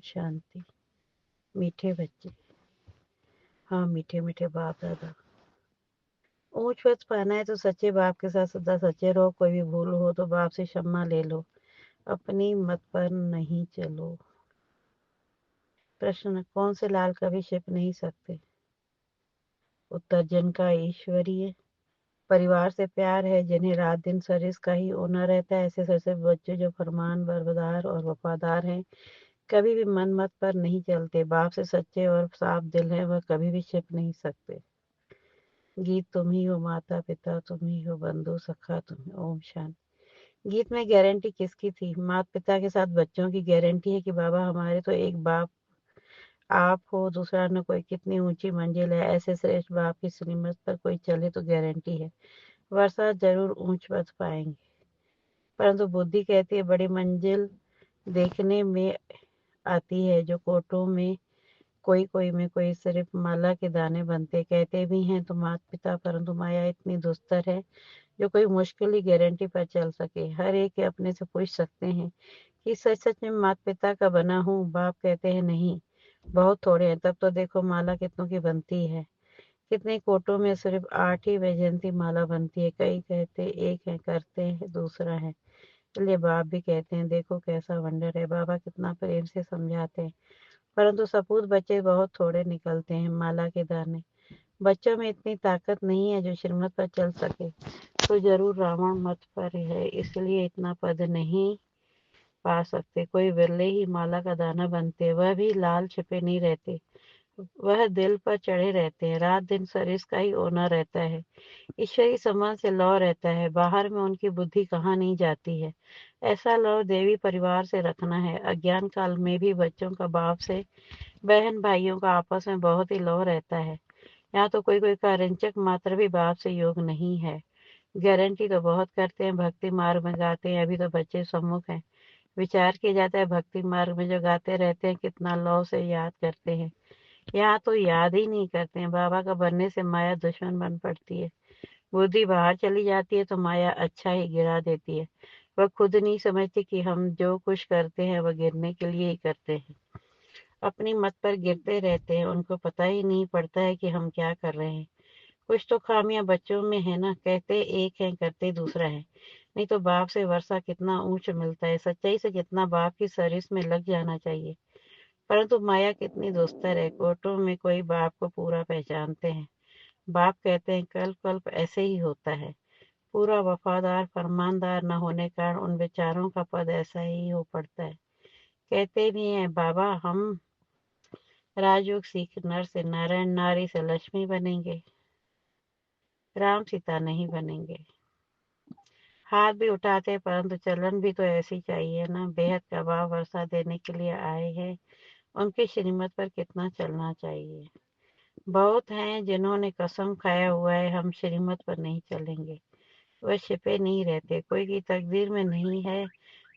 शांति। मीठे बच्चे, हाँ मीठे मीठे बाप दादा। ऊंच पद पाना है तो सच्चे बाप के साथ सदा सच्चे रहो। कोई भी भूल हो तो बाप से क्षमा ले लो, अपनी मत पर नहीं चलो। प्रश्न, कौन से लाल कभी छिप नहीं सकते? उत्तर, जिनका ईश्वरीय परिवार से प्यार है, जिन्हें रात दिन सर्विस का ही होना रहता है। ऐसे सच्चे बच्चे जो फरमान बरदार और वफादार हैं, कभी भी मन मत पर नहीं चलते। बाप से सच्चे और साफ दिल है, वह कभी भी छिप नहीं सकते। गीत तुम ही हो माता पिता, तुम ही हो बंधु सखा, तुम ओम शांति। गीत में गारंटी किसकी थी? माता पिता के साथ बच्चों की गारंटी है कि बाबा हमारे तो एक बाप आप हो, दूसरा न कोई। कितनी ऊंची मंजिल है, ऐसे श्रेष्ठ बाप की श्रीमत पर कोई चले तो गारंटी है वर्षा जरूर ऊंच पद पाएंगे। परंतु बुद्धि कहती है बड़ी मंजिल देखने में आती है, जो कोटों में कोई कोई में कोई सिर्फ माला के दाने बनते। कहते भी हैं तो माता पिता, परंतु माया इतनी दुस्तर है जो कोई मुश्किल ही गारंटी पर चल सके। हर एक अपने से पूछ सकते हैं कि सच सच में माता पिता का बना हूँ? बाप कहते हैं नहीं, बहुत थोड़े हैं। तब तो देखो माला कितनों की बनती है। कितने कोटों में सिर्फ 8 ही वैजयंती माला बनती है। कई कहते एक है, करते हैं दूसरा है। इसलिए बाप भी कहते हैं देखो कैसा वंडर है। बाबा कितना प्रेम से समझाते हैं, परंतु सपूत बच्चे बहुत थोड़े निकलते हैं माला के दाने। बच्चों में इतनी ताकत नहीं है जो श्रीमत पर चल सके। तो जरूर रावण मत पर है, इसलिए इतना पद नहीं पा सकते। कोई विरले ही माला का दाना बनते, वह भी लाल छिपे नहीं रहते। वह दिल पर चढ़े रहते हैं। रात दिन सर्विस का ही होना रहता है। ईश्वरी सम्मान से लौ रहता है, बाहर में उनकी बुद्धि कहाँ नहीं जाती है। ऐसा लौ देवी परिवार से रखना है। अज्ञान काल में भी बच्चों का बाप से, बहन भाइयों का आपस में बहुत ही लौ रहता है। यहाँ तो कोई कोई का रंचक मात्र भी बाप से योग नहीं है। गारंटी तो बहुत करते हैं, भक्ति मार्ग में गाते हैं। अभी तो बच्चे सम्मुख हैं। विचार किया जाता है भक्ति मार्ग में जो गाते रहते हैं कितना लौ से याद करते हैं। यहाँ तो याद ही नहीं करते हैं। बाबा का बनने से माया दुश्मन बन पड़ती है। बुद्धि बाहर चली जाती है तो माया अच्छा ही गिरा देती है। वह खुद नहीं समझती कि हम जो कुछ करते हैं वह गिरने के लिए ही करते हैं। अपनी मत पर गिरते रहते हैं, उनको पता ही नहीं पड़ता है कि हम क्या कर रहे हैं। कुछ तो खामियां बच्चों में है ना, कहते एक है करते दूसरा है। नहीं तो बाप से वर्षा कितना ऊंच मिलता है। सच्चाई से कितना बाप की सर्विस में लग जाना चाहिए। परंतु माया कितनी दुस्तर है। कोर्टों में कोई बाप को पूरा पहचानते हैं। बाप कहते हैं कल्प कल्प ऐसे ही होता है। पूरा वफादार फरमानदार न होने के कारण उन बेचारों का पद ऐसा ही हो पड़ता है। कहते भी हैं बाबा हम राजयोग सीख नर से नारायण, नारी से लक्ष्मी बनेंगे, राम सीता नहीं बनेंगे। हाथ भी उठाते हैं, परंतु चलन भी तो ऐसी चाहिए ना। बेहद का भाव वर्षा देने के लिए आए हैं, उनकी श्रीमत पर कितना चलना चाहिए। बहुत हैं जिन्होंने कसम खाया हुआ है हम श्रीमत पर नहीं चलेंगे। वह छिपे नहीं रहते। कोई की तकदीर में नहीं है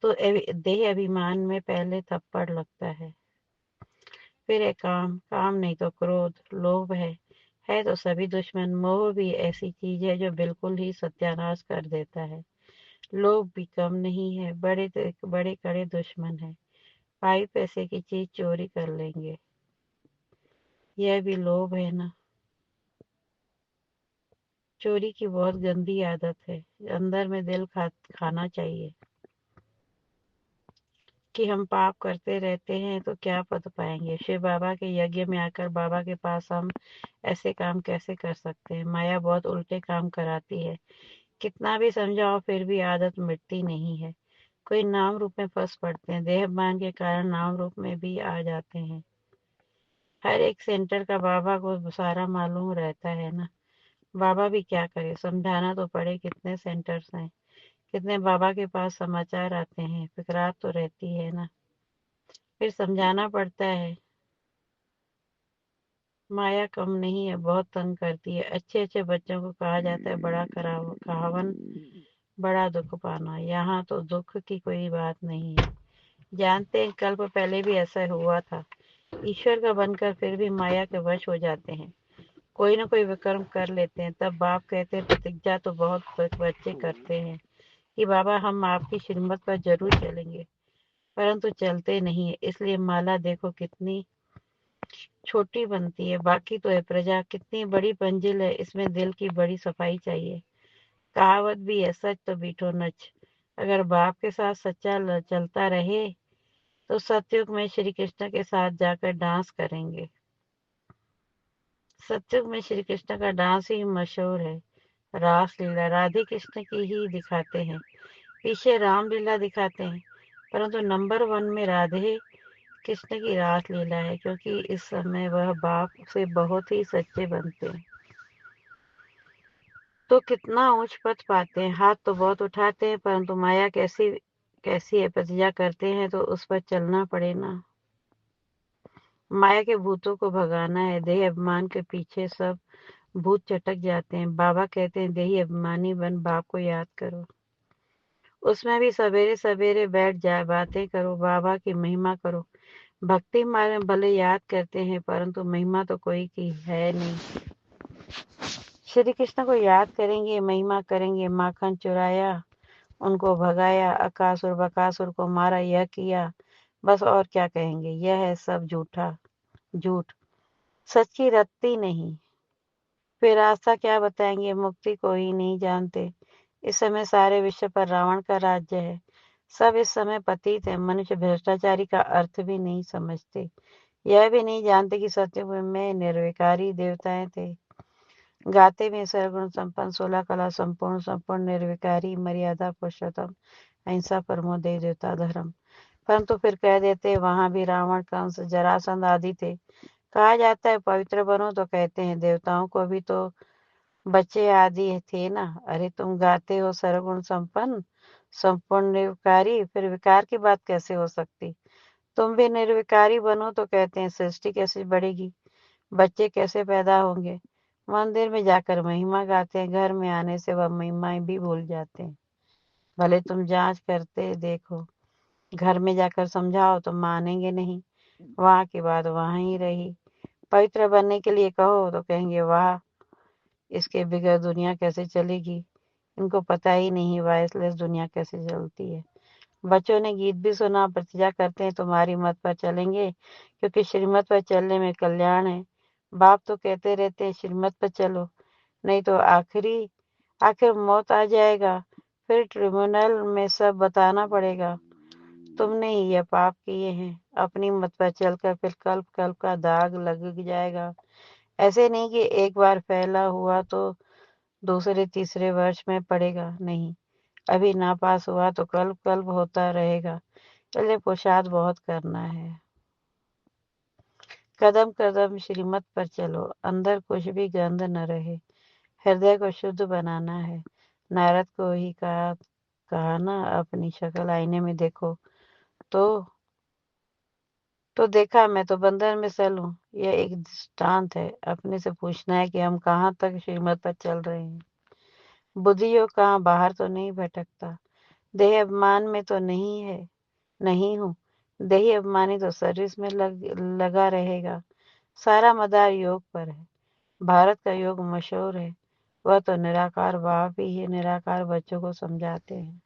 तो देह अभिमान में पहले थप्पड़ लगता है। फिर है काम, काम नहीं तो क्रोध, लोभ है तो सभी दुश्मन। मोह भी ऐसी चीज है जो बिल्कुल ही सत्यानाश कर देता है। लोभ भी कम नहीं है, बड़े बड़े कड़े दुश्मन है। पाई पैसे की चीज चोरी कर लेंगे, यह भी लोभ है ना। चोरी की बहुत गंदी आदत है। अंदर में दिल खाना चाहिए कि हम पाप करते रहते हैं तो क्या पद पाएंगे। शिव बाबा के यज्ञ में आकर बाबा के पास हम ऐसे काम कैसे कर सकते हैं। माया बहुत उल्टे काम कराती है। कितना भी समझाओ फिर भी आदत मिटती नहीं है। कोई नाम रूप में फंस पड़ते हैं, देहभान के कारण नाम रूप में भी आ जाते हैं। हर एक सेंटर का बाबा को सारा मालूम रहता है ना। बाबा भी क्या करे, समझाना तो पड़े। कितने सेंटर्स हैं, कितने बाबा के पास समाचार आते हैं, फिक्रात तो रहती है ना। फिर समझाना पड़ता है। माया कम नहीं है, बहुत तंग करती है। अच्छे अच्छे बच्चों को कहा जाता है बड़ा कहावन, बड़ा दुख पाना। यहाँ तो दुख की कोई बात नहीं है। जानते हैं कल्प पहले भी ऐसा हुआ था। ईश्वर का बनकर फिर भी माया के वश हो जाते हैं। कोई ना कोई विक्रम कर लेते हैं। तब बाप कहते हैं प्रतिज्ञा तो बहुत बच्चे करते हैं कि बाबा हम आपकी श्रीमत पर जरूर चलेंगे, परंतु चलते नहीं है। इसलिए माला देखो कितनी छोटी बनती है। बाकी तो है प्रजा, कितनी बड़ी मंजिल है, इसमें दिल की बड़ी सफाई चाहिए। कहावत भी है, सच तो बीठो नच। अगर बाप के साथ सच्चा चलता रहे तो सतयुग में श्री कृष्ण के साथ जाकर डांस करेंगे। सतयुग में श्री कृष्ण का डांस ही मशहूर है। रासलीला राधे कृष्ण की ही दिखाते हैं, पीछे रामलीला दिखाते हैं, परंतु नंबर 1 में राधे कृष्ण की रासलीला है, क्योंकि इस समय वह बाप से बहुत ही सच्चे बनते हैं। तो कितना उच्च पद पाते हैं। हाथ तो बहुत उठाते हैं, परंतु माया कैसी कैसी है, प्रतिज्ञा करते हैं तो उस पर चलना पड़े ना। माया के भूतों को भगाना है। देह अभिमान के पीछे सब भूत चटक जाते हैं। बाबा कहते हैं, देही अभिमानी बन बाप को याद करो। उसमें भी सवेरे सवेरे बैठ जाए, बातें करो, बाबा की महिमा करो। भक्ति मारे भले याद करते हैं, परंतु महिमा तो कोई की है नहीं। श्री कृष्ण को याद करेंगे, महिमा करेंगे। माखन चुराया, उनको भगाया, अकासुर बकासुर को मारा, यह किया, बस और क्या कहेंगे। यह है सब झूठ, सच की रत्ती नहीं। फिर रास्ता क्या बताएंगे, मुक्ति को ही नहीं जानते। इस समय सारे विश्व पर रावण का राज्य है। सब इस समय पतित है। मनुष्य भ्रष्टाचारी का अर्थ भी नहीं समझते। यह भी नहीं जानते कि सत्ययुग में निर्विकारी देवताएं थे। गाते में सर्वगुण संपन्न, 16 कला संपूर्ण निर्विकारी, मर्यादा पुरुषोत्तम, अहिंसा परमो देव देवता धर्म। परंतु फिर कह देते वहां भी रावण, कंस, जरासंध आदि थे। कहा जाता है पवित्र बनो, तो कहते हैं देवताओं को भी तो बच्चे आदि थे ना। अरे तुम गाते हो सर्वगुण संपन्न, संपूर्ण निर्विकारी, फिर विकार की बात कैसे हो सकती। तुम भी निर्विकारी बनो तो कहते हैं सृष्टि कैसे बढ़ेगी, बच्चे कैसे पैदा होंगे। मंदिर में जाकर महिमा गाते हैं, घर में आने से वह महिमाएं भी भूल जाते हैं। भले तुम जांच करते देखो, घर में जाकर समझाओ तो मानेंगे नहीं। वहां की बात वहां ही रही। पवित्र बनने के लिए कहो तो कहेंगे वाह, इसके बगैर दुनिया कैसे चलेगी। इनको पता ही नहीं वायरलेस दुनिया कैसे चलती है। बच्चों ने गीत भी सुना, प्रतिज्ञा करते हैं तुम्हारी मत पर चलेंगे, क्योंकि श्रीमत पर चलने में कल्याण है। बाप तो कहते रहते हैं श्रीमत पर चलो, नहीं तो आखिर मौत आ जाएगा। फिर ट्रिब्यूनल में सब बताना पड़ेगा, तुमने ही यह पाप किए हैं। अपनी मत पर चलकर फिर कल्प कल्प का दाग लग जाएगा। ऐसे नहीं कि एक बार फैला हुआ तो दूसरे तीसरे वर्ष में पड़ेगा, नहीं। अभी नापास हुआ तो कल्प कल्प होता रहेगा। इसलिए पुरुषार्थ बहुत करना है। कदम कदम श्रीमत पर चलो, अंदर कुछ भी गंध न रहे। हृदय को शुद्ध बनाना है। नारद को ही कहा ना, अपनी शक्ल आईने में देखो तो देखा मैं तो बंदर में सल हूँ। यह एक दृष्टांत है। अपने से पूछना है कि हम कहाँ तक श्रीमत पर चल रहे हैं। बुद्धि योग कहाँ बाहर तो नहीं भटकता। देह अभिमान में तो नहीं हूँ। देही अभिमानी तो सर्विस में लगा रहेगा। सारा मदार योग पर है। भारत का योग मशहूर है। वह तो निराकार बाप ही है, निराकार बच्चों को समझाते हैं।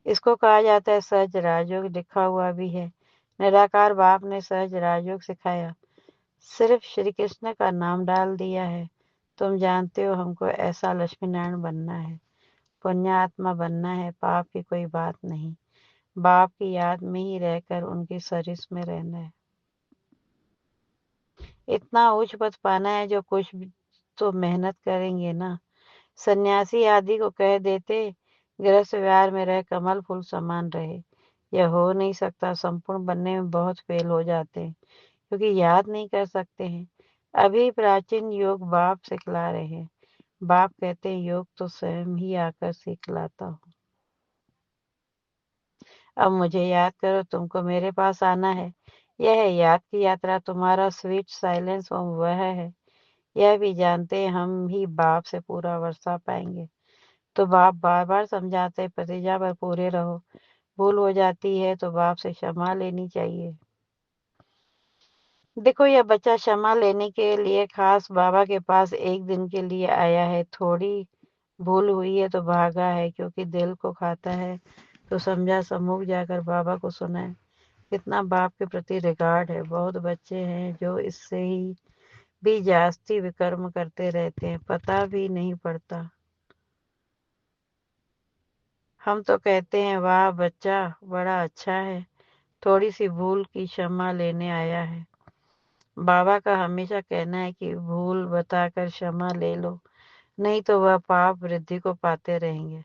इसको कहा जाता है सहज राजयोग, लिखा हुआ भी है। निराकार बाप ने सहज राजयोग सिखाया, सिर्फ श्री कृष्ण का नाम डाल दिया है। तुम जानते हो हमको ऐसा लक्ष्मी नारायण बनना है, पुण्यात्मा बनना है। पाप की कोई बात नहीं, बाप की याद में ही रहकर उनकी सर्विस में रहना है। इतना उच्च पद पाना है, जो कुछ भी तो मेहनत करेंगे ना। सन्यासी आदि को कह देते गृहस्थ व्यवहार में रहे, कमल फूल समान रहे। यह हो नहीं सकता। संपूर्ण बनने में बहुत फेल हो जाते हैं, क्योंकि याद नहीं कर सकते हैं। अभी प्राचीन योग बाप सिखला रहे हैं। बाप कहते हैं योग तो स्वयं ही आकर सिखलाता हूँ। अब मुझे याद करो, तुमको मेरे पास आना है। यह है याद की यात्रा। तुम्हारा स्वीट साइलेंस होम वह है। यह भी जानते हैं हम ही बाप से पूरा वर्षा पाएंगे। तो बाप बार बार समझाते, प्रतिज्ञा पर पूरे रहो। भूल हो जाती है तो बाप से क्षमा लेनी चाहिए। देखो यह बच्चा क्षमा लेने के लिए खास बाबा के पास एक दिन के लिए आया है। थोड़ी भूल हुई है तो भागा है, क्योंकि दिल को खाता है तो समझा सम्मुख जाकर बाबा को सुनाए। कितना बाप के प्रति रिगार्ड है। बहुत बच्चे हैं जो इससे ही भी जास्ती विकर्म करते रहते हैं, पता भी नहीं पड़ता। हम तो कहते हैं वाह बच्चा बड़ा अच्छा है, थोड़ी सी भूल की क्षमा लेने आया है। बाबा का हमेशा कहना है कि भूल बताकर क्षमा ले लो, नहीं तो वह पाप वृद्धि को पाते रहेंगे,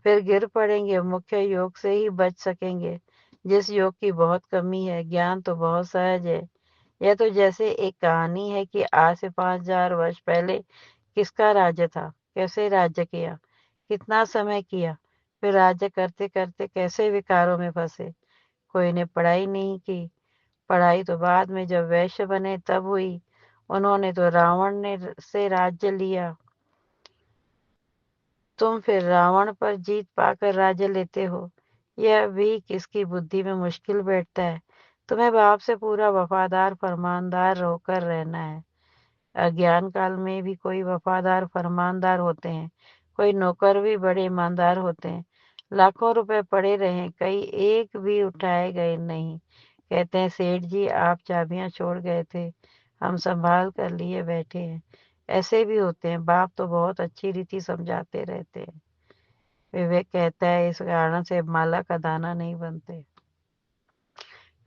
फिर गिर पड़ेंगे। मुख्य योग से ही बच सकेंगे, जिस योग की बहुत कमी है। ज्ञान तो बहुत सहज है। यह तो जैसे एक कहानी है कि आज से 5000 वर्ष पहले किसका राज्य था, कैसे राज्य किया, कितना समय किया, फिर राज्य करते करते कैसे विकारों में फंसे। कोई ने पढ़ाई नहीं की। पढ़ाई तो बाद में जब वैश्य बने तब हुई। उन्होंने तो रावण ने से राज्य लिया। तुम फिर रावण पर जीत पाकर राज्य लेते हो। यह भी किसकी बुद्धि में मुश्किल बैठता है। तुम्हें बाप से पूरा वफादार फरमानदार होकर रहना है। अज्ञान काल में भी कोई वफादार फरमानदार होते हैं, कोई नौकर भी बड़े ईमानदार होते हैं। लाखों रुपए पड़े रहे, कई एक भी उठाए गए नहीं। कहते हैं सेठ जी आप चाबियां छोड़ गए थे, हम संभाल कर लिए बैठे हैं। ऐसे भी होते हैं। बाप तो बहुत अच्छी रीति समझाते रहते हैं। विवेक कहता है इस कारण से माला का दाना नहीं बनते।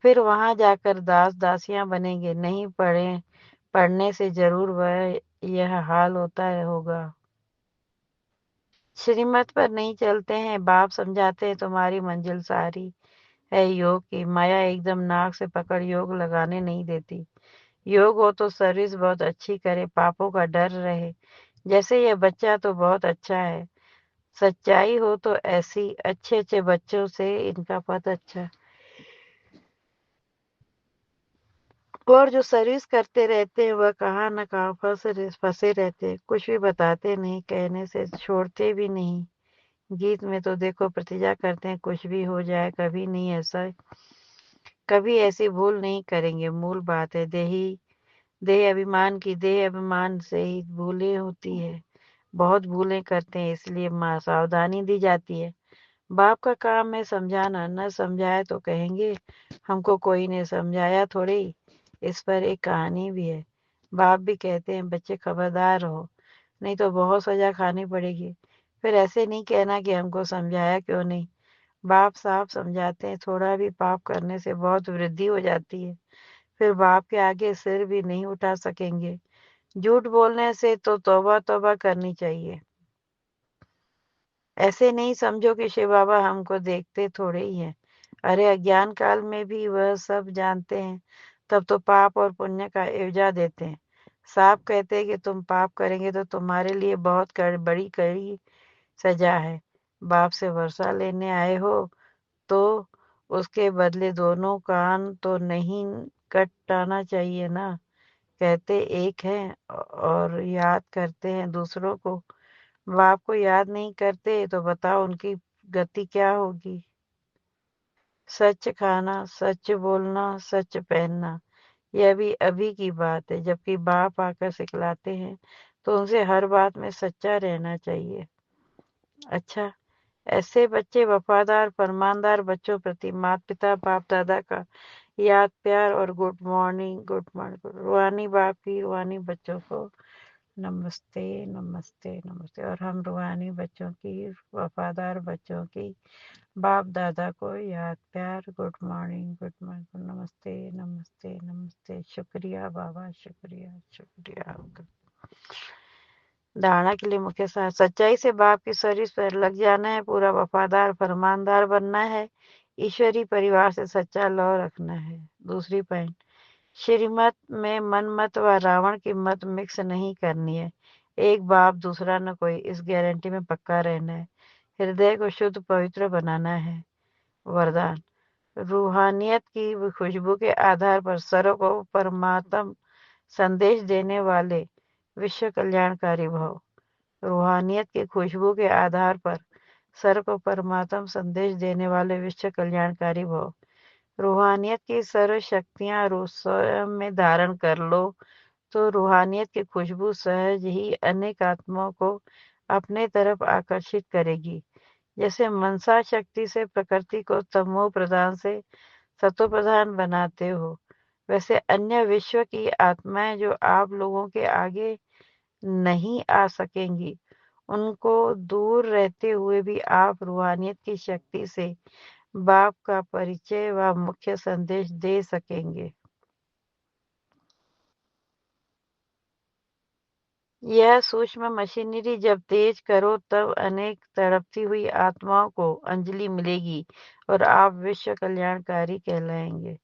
फिर वहां जाकर दास दासियां बनेंगे। नहीं पढ़ने से जरूर वह यह हाल होता होगा। श्रीमत पर नहीं चलते हैं। बाप समझाते हैं तुम्हारी मंजिल सारी है योग की। माया एकदम नाक से पकड़ योग लगाने नहीं देती। योग हो तो सर्विस बहुत अच्छी करे, पापों का डर रहे। जैसे यह बच्चा तो बहुत अच्छा है। सच्चाई हो तो ऐसी अच्छे अच्छे बच्चों से इनका पद अच्छा। और जो सर्विस करते रहते हैं वह कहाँ न कहाँ फंसे रहते हैं। कुछ भी बताते नहीं, कहने से छोड़ते भी नहीं। गीत में तो देखो प्रतिज्ञा करते हैं कुछ भी हो जाए कभी नहीं ऐसा, कभी ऐसी भूल नहीं करेंगे। मूल बात है देह अभिमान की। देह अभिमान से ही भूलें होती है। बहुत भूलें करते हैं, इसलिए माँ सावधानी दी जाती है। बाप का काम है समझाना, न समझाए तो कहेंगे हमको कोई ने समझाया थोड़ी। इस पर एक कहानी भी है। बाप भी कहते हैं बच्चे खबरदार रहो, नहीं तो बहुत सजा खानी पड़ेगी। फिर ऐसे नहीं कहना कि हमको समझाया क्यों नहीं। बाप साफ समझाते हैं थोड़ा भी पाप करने से बहुत वृद्धि हो जाती है, फिर बाप के आगे सिर भी नहीं उठा सकेंगे। झूठ बोलने से तो तौबा तौबा करनी चाहिए। ऐसे नहीं समझो कि शिव बाबा हमको देखते थोड़े ही हैं। अरे अज्ञान काल में भी वह सब जानते हैं, तब तो पाप और पुण्य का एवजा देते हैं। साफ कहते हैं कि तुम पाप करेंगे तो तुम्हारे लिए बहुत बड़ी कड़ी सजा है। बाप से वर्षा लेने आए हो तो उसके बदले दोनों कान तो नहीं कटाना चाहिए ना। कहते एक हैं और याद करते हैं दूसरों को। बाप को याद नहीं करते तो बताओ उनकी गति क्या होगी। सच खाना, सच बोलना, सच पहनना, यह भी अभी की बात है, जबकि बाप आकर सिखलाते हैं तो उनसे हर बात में सच्चा रहना चाहिए। अच्छा, ऐसे बच्चे वफादार फरमानदार बच्चों प्रति माता पिता बाप दादा का याद प्यार और गुड मॉर्निंग रूहानी बाप की रूहानी बच्चों को नमस्ते नमस्ते नमस्ते। और हम रूहानी बच्चों की वफादार बच्चों की बाप दादा को याद प्यार गुड मॉर्निंग नमस्ते नमस्ते नमस्ते। शुक्रिया बाबा, शुक्रिया शुक्रिया आपका। धारणा के लिए मुख्य सार। सच्चाई से बाप की सर्विस पर लग जाना है, पूरा वफादार फरमानदार बनना है, ईश्वरी परिवार से सच्चा लौ रखना है। दूसरी पॉइंट, श्रीमत में मनमत व रावण की मत मिक्स नहीं करनी है। एक बाप दूसरा न कोई, इस गारंटी में पक्का रहना है। हृदय को शुद्ध पवित्र बनाना है। वरदान, रूहानियत की खुशबू के आधार पर सर्व को परमात्म संदेश देने वाले विश्व कल्याणकारी भव। रूहानियत की खुशबू के आधार पर सर्व को परमात्म संदेश देने वाले विश्व कल्याणकारी भव। रूहानियत की सर्व शक्तियां स्वयं में धारण कर लो तो रूहानियत की खुशबू सहज ही अनेक आत्माओं को अपने तरफ आकर्षित करेगी। जैसे मनसा शक्ति से प्रकृति को तमो प्रधान से सतो प्रधान बनाते हो, वैसे अन्य विश्व की आत्माएं जो आप लोगों के आगे नहीं आ सकेंगी, उनको दूर रहते हुए भी आप रूहानियत की शक्ति से बाप का परिचय व मुख्य संदेश दे सकेंगे। यह सूक्ष्म मशीनरी जब तेज करो तब अनेक तड़पती हुई आत्माओं को अंजलि मिलेगी और आप विश्व कल्याणकारी कहलाएंगे।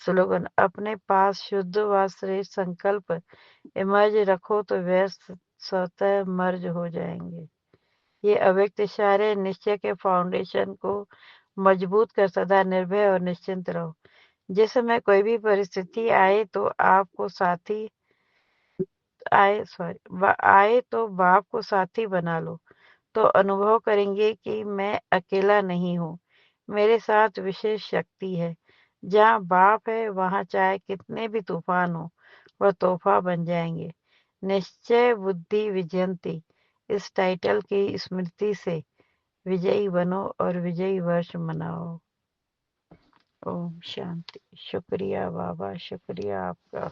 स्लोगन: अपने पास शुद्ध व श्रेष्ठ संकल्प इमर्ज रखो तो वे स्वतः मर्ज हो जाएंगे। ये अव्यक्त इशारे निश्चय के फाउंडेशन को मजबूत कर सदा निर्भय और निश्चिंत रहो। जिस समय कोई भी परिस्थिति आए तो आपको साथी आए तो बाप को साथी बना लो, तो अनुभव करेंगे कि मैं अकेला नहीं हूँ, मेरे साथ विशेष शक्ति है। जहाँ बाप है वहाँ चाहे कितने भी तूफान हो, वह तोहफा बन जाएंगे। निश्चय बुद्धि विजयंती इस टाइटल की स्मृति से विजयी बनो और विजयी वर्ष मनाओ। ओम शांति। शुक्रिया बाबा, शुक्रिया आपका।